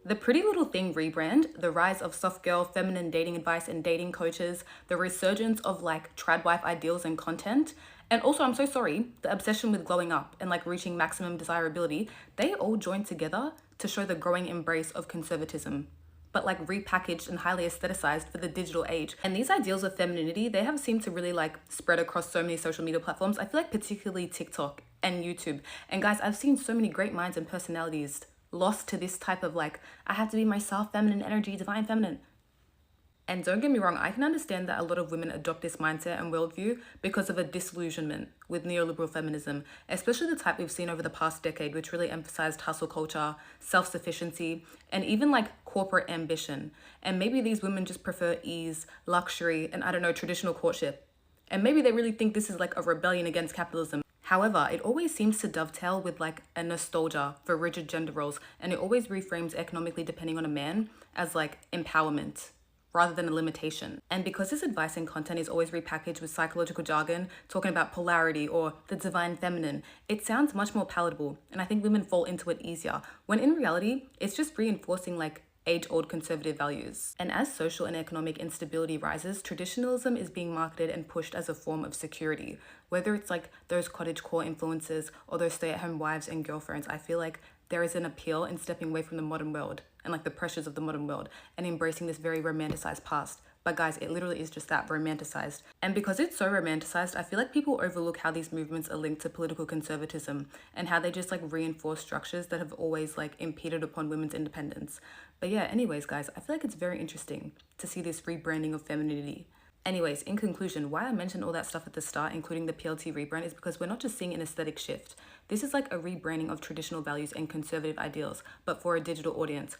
The Pretty Little Thing rebrand, the rise of soft girl, feminine dating advice and dating coaches, the resurgence of like trad wife ideals and content, and also, I'm so sorry, the obsession with glowing up and like reaching maximum desirability, they all joined together to show the growing embrace of conservatism, but like repackaged and highly aestheticized for the digital age. And these ideals of femininity, they have seemed to really like spread across so many social media platforms. I feel like particularly TikTok and YouTube. And guys, I've seen so many great minds and personalities lost to this type of like, I have to be myself, feminine energy, divine feminine. And don't get me wrong, I can understand that a lot of women adopt this mindset and worldview because of a disillusionment with neoliberal feminism, especially the type we've seen over the past decade, which really emphasized hustle culture, self-sufficiency, and even like corporate ambition. And maybe these women just prefer ease, luxury, and I don't know, traditional courtship. And maybe they really think this is like a rebellion against capitalism. However, it always seems to dovetail with like a nostalgia for rigid gender roles, and it always reframes economically depending on a man as like empowerment rather than a limitation. And because this advice and content is always repackaged with psychological jargon, talking about polarity or the divine feminine, it sounds much more palatable, and I think women fall into it easier, when in reality, it's just reinforcing like age-old conservative values. And as social and economic instability rises, traditionalism is being marketed and pushed as a form of security. Whether it's like those cottagecore influences or those stay-at-home wives and girlfriends, I feel like there is an appeal in stepping away from the modern world and like the pressures of the modern world and embracing this very romanticized past. But guys, it literally is just that, romanticized. And because it's so romanticized, I feel like people overlook how these movements are linked to political conservatism and how they just like reinforce structures that have always like impeded upon women's independence. But yeah, anyways, guys, I feel like it's very interesting to see this rebranding of femininity. Anyways, in conclusion, why I mentioned all that stuff at the start, including the PLT rebrand, is because we're not just seeing an aesthetic shift. This is like a rebranding of traditional values and conservative ideals, but for a digital audience.